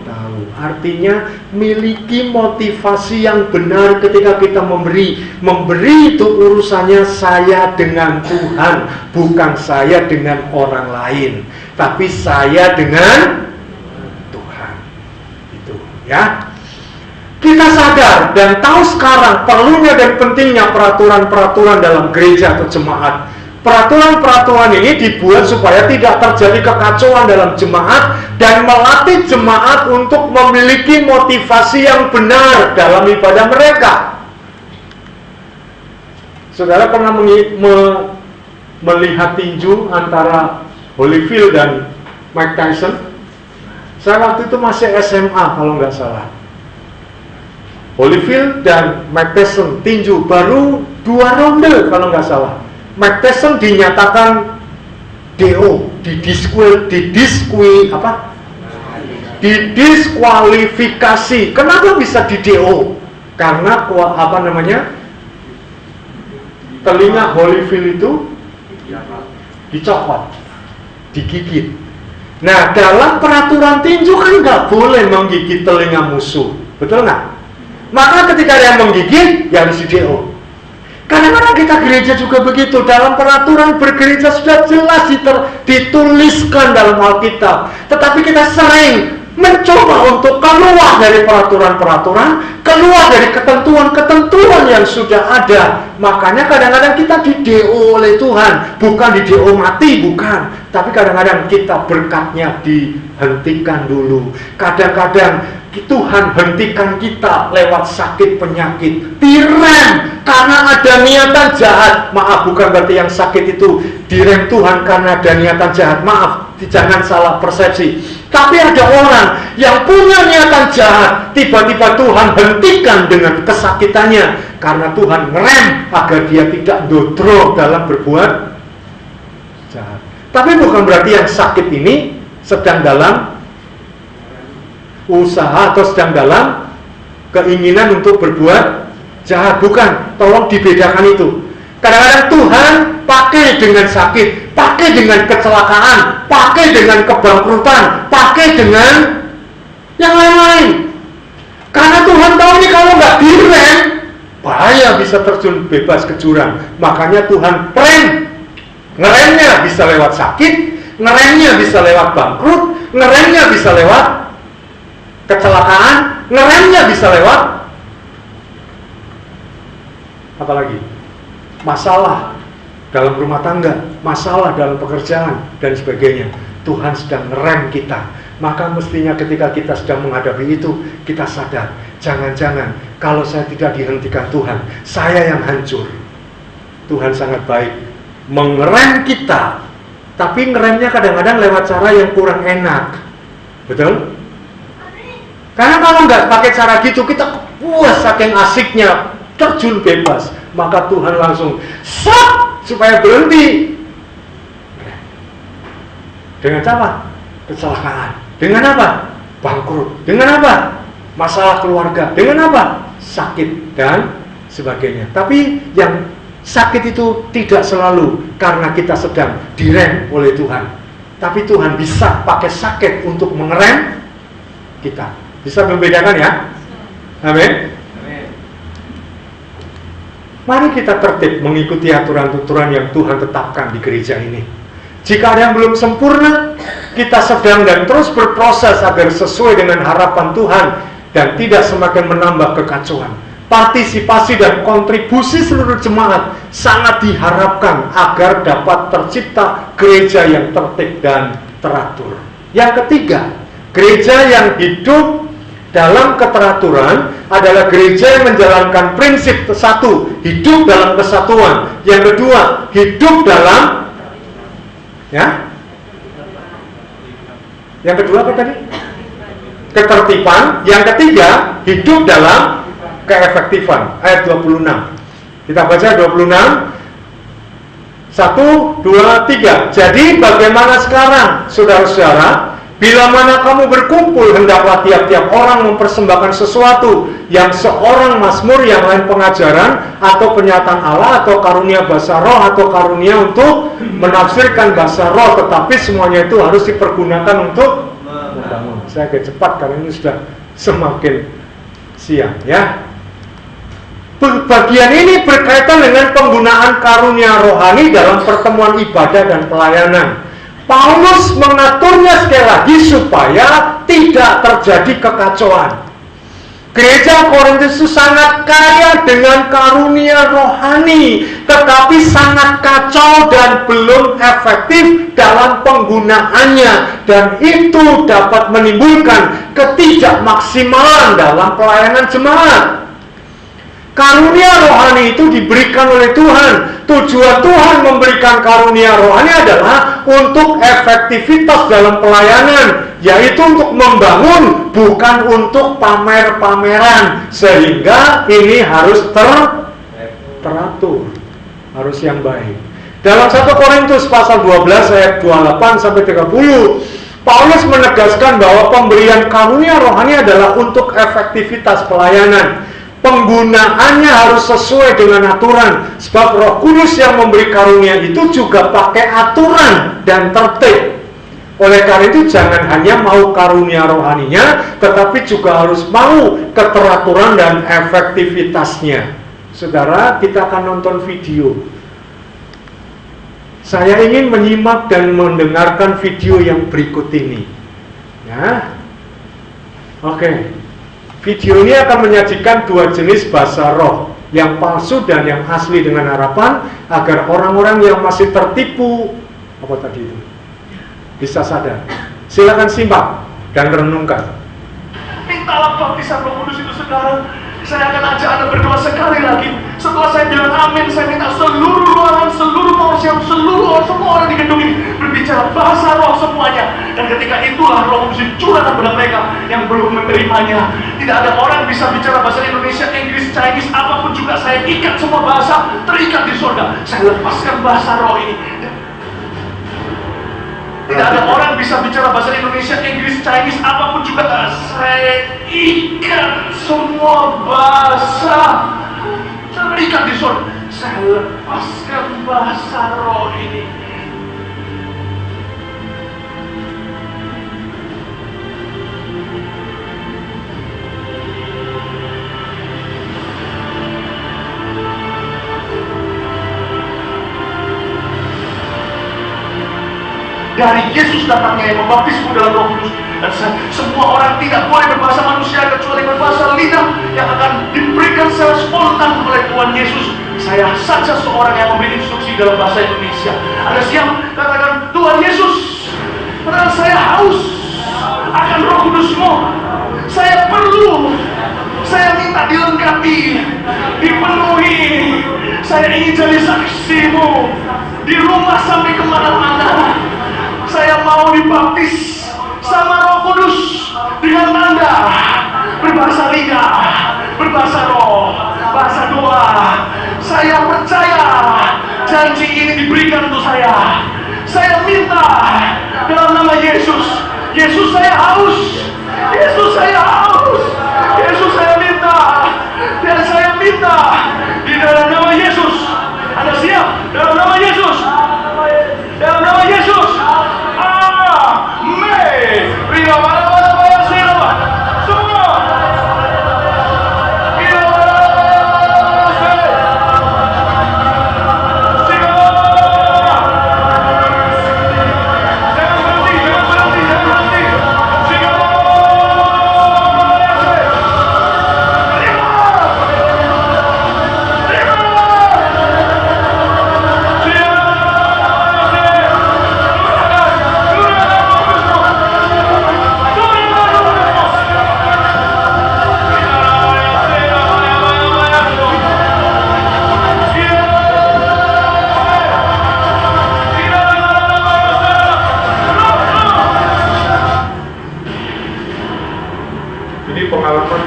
tahu. Artinya miliki motivasi yang benar ketika kita memberi. Memberi itu urusannya saya dengan Tuhan, bukan saya dengan orang lain, tapi saya dengan Tuhan. Itu ya. Kita sadar dan tahu sekarang perlunya dan pentingnya peraturan-peraturan dalam gereja atau jemaat. Peraturan-peraturan ini dibuat supaya tidak terjadi kekacauan dalam jemaat dan melatih jemaat untuk memiliki motivasi yang benar dalam ibadah mereka. Saudara pernah melihat tinju antara Holyfield dan Mike Tyson? Saya waktu itu masih SMA kalau nggak salah. Holyfield dan Mike Tyson tinju baru 2 ronde kalau nggak salah. Mike Tyson dinyatakan DO, didiskualifikasi. Kenapa bisa di DO? Karena telinga Holyfield itu dicopot, digigit. Nah, dalam peraturan tinju kan nggak boleh menggigit telinga musuh, betul nggak? Maka ketika dia menggigit, ya harus di DO. Kadang-kadang kita gereja juga begitu. Dalam peraturan bergereja sudah jelas dituliskan dalam Alkitab. Tetapi kita sering mencoba untuk keluar dari peraturan-peraturan, keluar dari ketentuan-ketentuan yang sudah ada. Makanya kadang-kadang kita di-DO oleh Tuhan. Bukan di-DO mati, bukan. Tapi kadang-kadang kita berkatnya dihentikan dulu. Kadang-kadang Tuhan hentikan kita lewat sakit penyakit, direm karena ada niatan jahat. Maaf, bukan berarti yang sakit itu direm Tuhan karena ada niatan jahat. Maaf, jangan salah persepsi. Tapi ada orang yang punya niatan jahat, tiba-tiba Tuhan hentikan dengan kesakitannya karena Tuhan ngerem agar dia tidak dodro dalam berbuat jahat. Tapi bukan berarti yang sakit ini sedang dalam usaha atau sedang dalam keinginan untuk berbuat jahat, bukan. Tolong dibedakan itu. Kadang-kadang Tuhan pakai dengan sakit, pakai dengan kecelakaan, pakai dengan kebangkrutan, pakai dengan yang lain-lain. Karena Tuhan tahu ini kalau nggak direm, bahaya, bisa terjun bebas ke jurang. Makanya Tuhan rem. Ngeremnya bisa lewat sakit, ngeremnya bisa lewat bangkrut, ngeremnya bisa lewat kecelakaan, ngeremnya bisa lewat apa lagi? Masalah dalam rumah tangga, masalah dalam pekerjaan dan sebagainya. Tuhan sedang ngerem kita. Maka mestinya ketika kita sedang menghadapi itu, kita sadar, jangan-jangan kalau saya tidak dihentikan Tuhan, saya yang hancur. Tuhan sangat baik mengerem kita, tapi ngeremnya kadang-kadang lewat cara yang kurang enak. Betul? Karena kalau nggak pakai cara gitu, kita puas saking asiknya terjun bebas, maka Tuhan langsung stop supaya berhenti. Dengan apa? Kecelakaan. Dengan apa? Bangkrut. Dengan apa? Masalah keluarga. Dengan apa? Sakit dan sebagainya. Tapi yang sakit itu tidak selalu karena kita sedang direm oleh Tuhan. Tapi Tuhan bisa pakai sakit untuk mengerem kita. Bisa membedakan ya? Amin. Mari kita tertib mengikuti aturan-aturan yang Tuhan tetapkan di gereja ini. Jika ada yang belum sempurna, kita sedang dan terus berproses agar sesuai dengan harapan Tuhan dan tidak semakin menambah kekacauan. Partisipasi dan kontribusi seluruh jemaat sangat diharapkan agar dapat tercipta gereja yang tertib dan teratur. Yang ketiga, gereja yang hidup dalam keteraturan adalah gereja yang menjalankan prinsip satu, hidup dalam kesatuan. Yang kedua, hidup dalam yang kedua apa tadi? Ketertiban. Yang ketiga, hidup dalam keefektifan. Ayat 26. Kita baca 26. 1, 2, 3. Jadi bagaimana sekarang, saudara-saudara? Bila mana kamu berkumpul, hendaklah tiap-tiap orang mempersembahkan sesuatu, yang seorang mazmur, yang lain pengajaran, atau pernyataan Allah, atau karunia bahasa roh, atau karunia untuk menafsirkan bahasa roh. Tetapi semuanya itu harus dipergunakan untuk membangun. Saya agak cepat karena ini sudah semakin siang ya. Bagian ini berkaitan dengan penggunaan karunia rohani dalam pertemuan ibadah dan pelayanan. Paulus mengaturnya sekali lagi supaya tidak terjadi kekacauan. Gereja Korintus itu sangat kaya dengan karunia rohani, tetapi sangat kacau dan belum efektif dalam penggunaannya, dan itu dapat menimbulkan ketidakmaksimalan dalam pelayanan jemaat. Karunia rohani itu diberikan oleh Tuhan. Tujuan Tuhan memberikan karunia rohani adalah untuk efektivitas dalam pelayanan, yaitu untuk membangun, bukan untuk pamer-pameran. Sehingga ini harus teratur, harus yang baik. Dalam 1 Korintus pasal 12 ayat 28 sampai 30, Paulus menegaskan bahwa pemberian karunia rohani adalah untuk efektivitas pelayanan. Penggunaannya harus sesuai dengan aturan, sebab Roh Kudus yang memberi karunia itu juga pakai aturan dan tertib. Oleh karena itu jangan hanya mau karunia rohaninya, tetapi juga harus mau keteraturan dan efektivitasnya. Saudara, kita akan nonton video. Saya ingin menyimak dan mendengarkan video yang berikut ini. Ya, oke. Video ini akan menyajikan dua jenis bahasa roh, yang palsu dan yang asli, dengan harapan agar orang-orang yang masih tertipu bisa sadar. Silakan simak dan renungkan. Mintalah baptisan Roh Kudus itu, saudara. Saya akan ajak Anda berdoa sekali lagi. Setelah saya bilang amin, saya minta seluruh ruangan, seluruh manusia, semua orang di gedung ini berbicara bahasa roh semuanya. Dan ketika itulah Roh Kudus dicurahkan kepada mereka yang belum menerimanya. Tidak ada orang bisa bicara bahasa Indonesia, Inggris, Chinese, apapun juga. Saya ikat semua bahasa, terikat di surga. Saya lepaskan bahasa roh ini. Tidak ada orang bisa bicara bahasa Indonesia, Inggris, Chinese, apapun juga. Saya ikat semua bahasa, terikat di surga. Saya lepaskan bahasa roh ini. Dari Yesus datangnya yang membaptismu dalam Roh Kudus. Dan semua orang tidak boleh berbahasa manusia kecuali berbahasa lidah yang akan diberikan secara spontan oleh Tuhan Yesus. Saya saja seorang yang memberi instruksi dalam bahasa Indonesia. Ada siap katakan, Tuhan Yesus, padahal saya haus akan Roh Kudus-Mu. Saya perlu, saya minta dilengkapi, dipenuhi. Saya ingin jadi saksi-Mu di rumah sampai kemana-mana. Saya mau dibaptis sama Roh Kudus dengan tanda berbahasa lidah, berbahasa roh, bahasa doa. Saya percaya janji ini diberikan untuk saya. Saya minta dalam nama Yesus. Yesus, saya haus. Yesus, saya haus. Yesus, saya minta. Dan saya minta di dalam nama Yesus. Anda siap? Dalam nama Yesus. Dalam nama Yesus. Amin. Semua.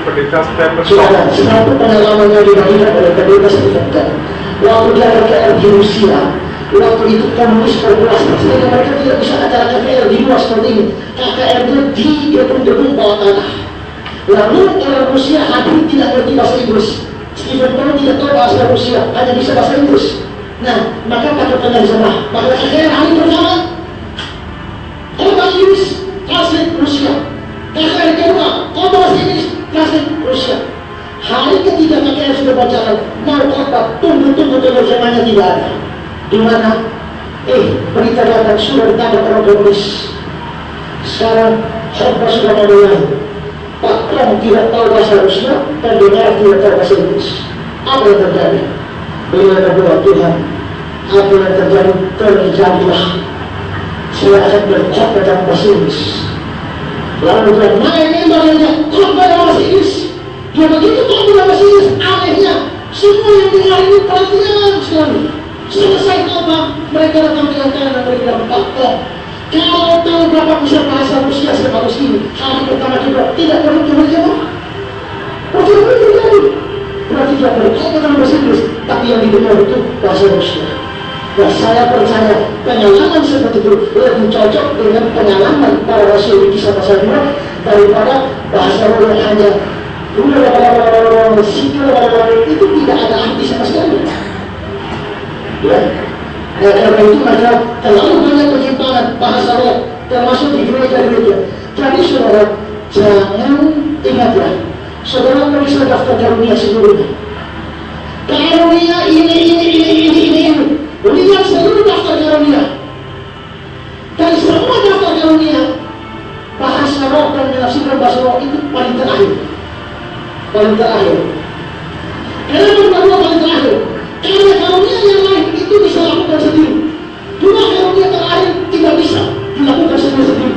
Pendeta Stephen Saudara, satu pengalamannya dibagikan oleh pendeta Stephen Tong. Waktu dia KKR di Rusia, waktu itu komunis berbelas, sehingga mereka tidak bisa acara KKR di luar seperti ini. KKR itu di gedung-gedung bawah tanah. Lalu orang Rusia hadir tidak ngerti bahasa Inggris. Stephen Tong tidak tahu bahasa Rusia, hanya bisa bahasa Inggris. Nah, maka pakai penerjemah. Maka KKR hari pertama, kalau bahasa Inggris, translate Rusia. KKR kedua, kalau bahasa Inggris, translate Rusia. Hari ketiga KKR sudah berjalan, mau khotbah, tunggu-tunggu penerjemahnya tidak ada. Di mana? Berita datang sudah ditangkap orang komunis. Sekarang khotbah sudah mulai. Pak Tong tidak tahu bahasa Rusia, pendengar tidak tahu bahasa Inggris. Apa yang terjadi? Beliau berdoa, Tuhan, apa yang terjadi terjadilah. Saya akan berkhotbah dalam bahasa Inggris. Lalu Tuhan naik bagiannya, khotbah dalam bahasa Inggris. Dia begitu khotbah dalam bahasa Inggris, anehnya semua yang dengar ini perhatian sekali. Selesai khotbah, mereka datang ke kanan dan mereka bilang, Pak Tong, kalau tahu berapa besar bahasa Rusia sebagus ini, hari pertama juga tidak perlu terjemah. Tidak perlu terjadi. Berarti dia berkhotbah dalam bahasa Inggris, tapi yang didengar itu bahasa Rusia. Dan saya percaya pengalaman seperti itu lebih cocok dengan pengalaman para rasul di kisah pasal 2 daripada bahasa roh yang hanya itu tidak ada arti sama sekali. Ya, karena itu mereka terlalu banyak penyimpangan bahasa roh termasuk di gereja-gereja. Jadi saudara, jangan ingatlah, saudara periksa daftar karunia seluruhnya. Karunia ini. Lihat seluruh daftar karunia. Dan semua daftar karunia, bahasa roh dan menafsirkan bahasa roh itu paling terakhir. Paling terakhir. Kenapa berdua paling terakhir? Karena karunia yang lain itu bisa lakukan sendiri. Cuma karunia terakhir tidak bisa dilakukan sendiri.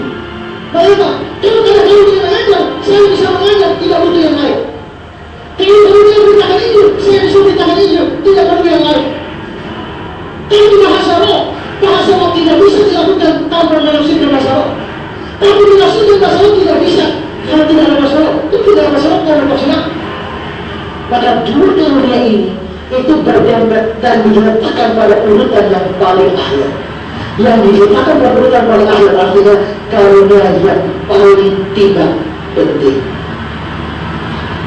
Bayangkan, kalau ada karunia mengajar, saya bisa mengajar, tidak butuh yang lain. Kalau karunia beritakan Injil, saya bisa beritakan Injil, tidak perlu yang lain. Tapi bahasa roh tidak bisa dilakukan tanpa menafsirkan bahasa roh. Tapi menafsirkan bahasa roh tidak bisa. Kalau tidak ada bahasa roh, itu tidak ada bahasa roh, tidak ada bahasa roh. Maka dua karunia ini itu berdempet dan diletakkan pada urutan yang paling akhir. Yang diletakkan pada urutan paling akhir artinya karunia yang paling tidak penting.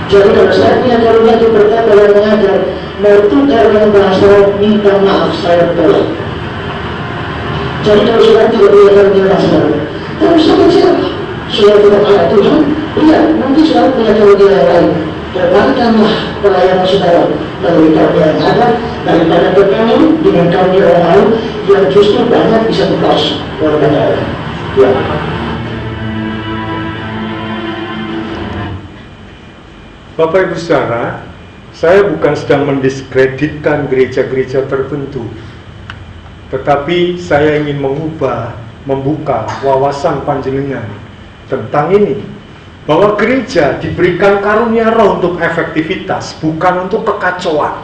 Jadi kalau saya punya karunia itu pertama yang mengajar, mau tukar dengan bahasa roh, minta maaf saya tolak. Jadi kalau sudah tidak punya karunia bahasa roh, terus sama siapa? Sudah tidak ada Tuhan, iya, mungkin sudah punya karunia yang lain. Perbankanlah pelayanan saudara melalui karunia yang ada daripada bertemu dengan karunia orang lain yang justru banyak bisa berkos oleh banyak orang. Ya. Bapak Ibu Saudara, saya bukan sedang mendiskreditkan gereja-gereja tertentu, tetapi saya ingin membuka wawasan panjenengan tentang ini, bahwa gereja diberikan karunia roh untuk efektivitas, bukan untuk kekacauan.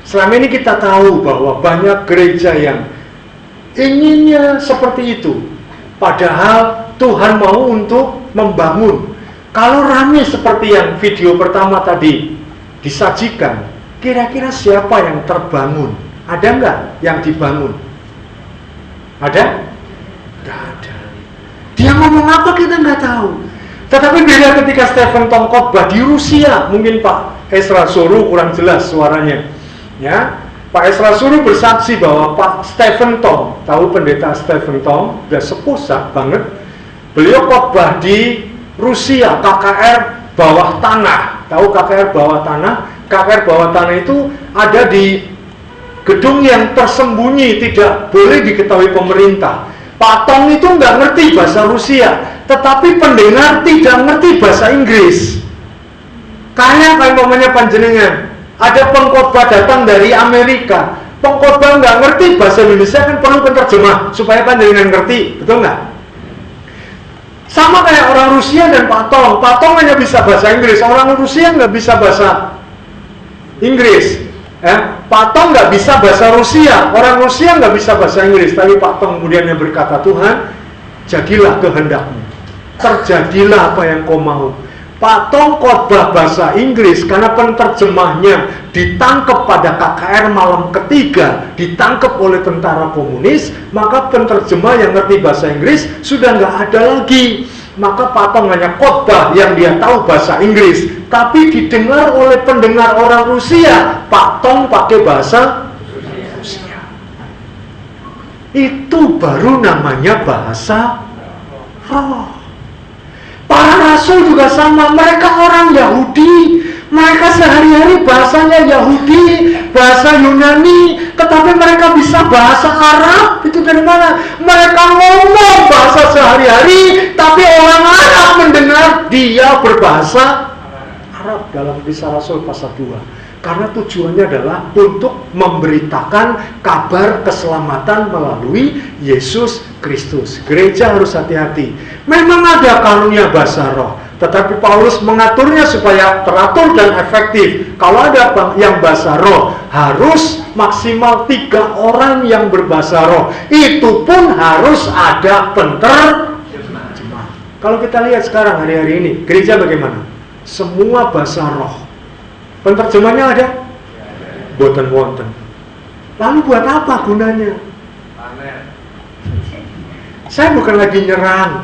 Selama ini kita tahu bahwa banyak gereja yang inginnya seperti itu, padahal Tuhan mau untuk membangun. Kalau rame seperti yang video pertama tadi disajikan, kira-kira siapa yang terbangun? Ada nggak yang dibangun? Ada? Nggak ada. Dia ngomong apa kita nggak tahu. Tetapi beda ketika Stephen Tong khotbah di Rusia, mungkin Pak Ezra Soru kurang jelas suaranya. Ya, Pak Ezra Soru bersaksi bahwa Pak Stephen Tong, tahu pendeta Stephen Tong, udah sepuh banget. Beliau khotbah di Rusia, KKR bawah tanah. Tahu KKR bawah tanah? KKR bawah tanah itu ada di gedung yang tersembunyi, tidak boleh diketahui pemerintah. Pak Tong itu nggak ngerti bahasa Rusia, tetapi pendengar tidak ngerti bahasa Inggris. Kayak umpamanya panjenengan, ada pengkhotbah datang dari Amerika, pengkhotbah nggak ngerti bahasa Indonesia, kan perlu penerjemah supaya panjenengan ngerti, betul nggak? Sama kayak orang Rusia dan Pak Tong. Pak Tong hanya bisa bahasa Inggris, orang Rusia nggak bisa bahasa Inggris. Pak Tong nggak bisa bahasa Rusia, orang Rusia nggak bisa bahasa Inggris. Tapi Pak Tong kemudian yang berkata, Tuhan, jadilah kehendakmu, terjadilah apa yang kau mau. Pak Tong khotbah bahasa Inggris karena penerjemahnya ditangkap pada KKR malam ketiga, ditangkap oleh tentara komunis, maka penerjemah yang ngerti bahasa Inggris sudah nggak ada lagi. Maka Pak Tong hanya khotbah yang dia tahu bahasa Inggris, tapi didengar oleh pendengar orang Rusia. Pak Tong pakai bahasa Rusia. Itu baru namanya bahasa roh. Para rasul juga sama, mereka orang Yahudi, mereka sehari-hari bahasanya Yahudi, bahasa Yunani, tetapi mereka bisa bahasa Arab. Itu dari mana? Mereka ngomong bahasa sehari-hari, tapi orang Arab mendengar dia berbahasa Arab dalam Kisah Rasul pasal 2. Karena tujuannya adalah untuk memberitakan kabar keselamatan melalui Yesus Kristus. Gereja harus hati-hati. Memang ada karunia bahasa roh, tetapi Paulus mengaturnya supaya teratur dan efektif. Kalau ada yang bahasa roh, harus maksimal 3 orang yang berbahasa roh. Itu pun harus ada penerjemah. Kalau kita lihat sekarang hari-hari ini, gereja bagaimana? Semua bahasa roh. Penerjemahnya ada? Boten wonten. Lalu buat apa gunanya? Saya bukan lagi nyerang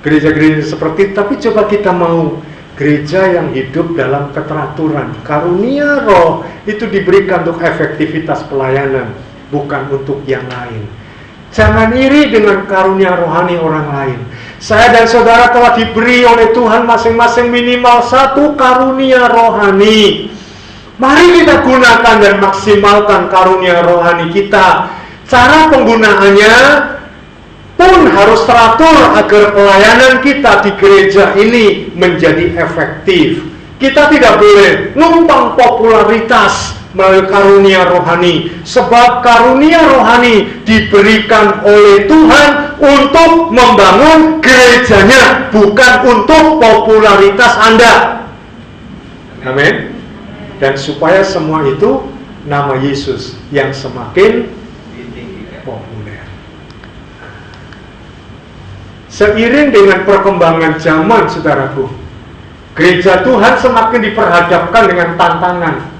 gereja-gereja seperti itu, tapi coba kita mau gereja yang hidup dalam keteraturan. Karunia roh itu diberikan untuk efektivitas pelayanan, bukan untuk yang lain. Jangan iri dengan karunia rohani orang lain. Saya dan saudara telah diberi oleh Tuhan masing-masing minimal 1 karunia rohani. Mari kita gunakan dan maksimalkan karunia rohani kita. Cara penggunaannya pun harus teratur agar pelayanan kita di gereja ini menjadi efektif. Kita tidak boleh numpang popularitas melalui karunia rohani, sebab karunia rohani diberikan oleh Tuhan untuk membangun gerejanya, bukan untuk popularitas Anda. Amin. Dan supaya semua itu nama Yesus yang semakin populer. Seiring dengan perkembangan zaman, saudaraku, gereja Tuhan semakin diperhadapkan dengan tantangan.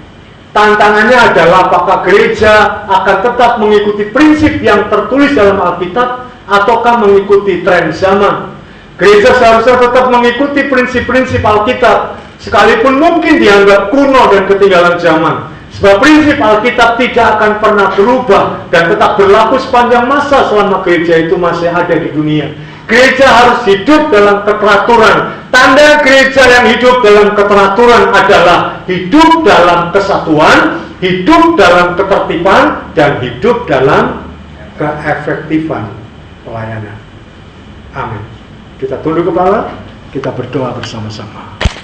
Tantangannya adalah apakah gereja akan tetap mengikuti prinsip yang tertulis dalam Alkitab ataukah mengikuti tren zaman. Gereja seharusnya tetap mengikuti prinsip-prinsip Alkitab, sekalipun mungkin dianggap kuno dan ketinggalan zaman. Sebab prinsip Alkitab tidak akan pernah berubah dan tetap berlaku sepanjang masa selama gereja itu masih ada di dunia. Gereja harus hidup dalam keteraturan. Tanda gereja yang hidup dalam keteraturan adalah hidup dalam kesatuan, hidup dalam ketertiban, dan hidup dalam keefektifan pelayanan. Amin. Kita tunduk kepala, kita berdoa bersama-sama.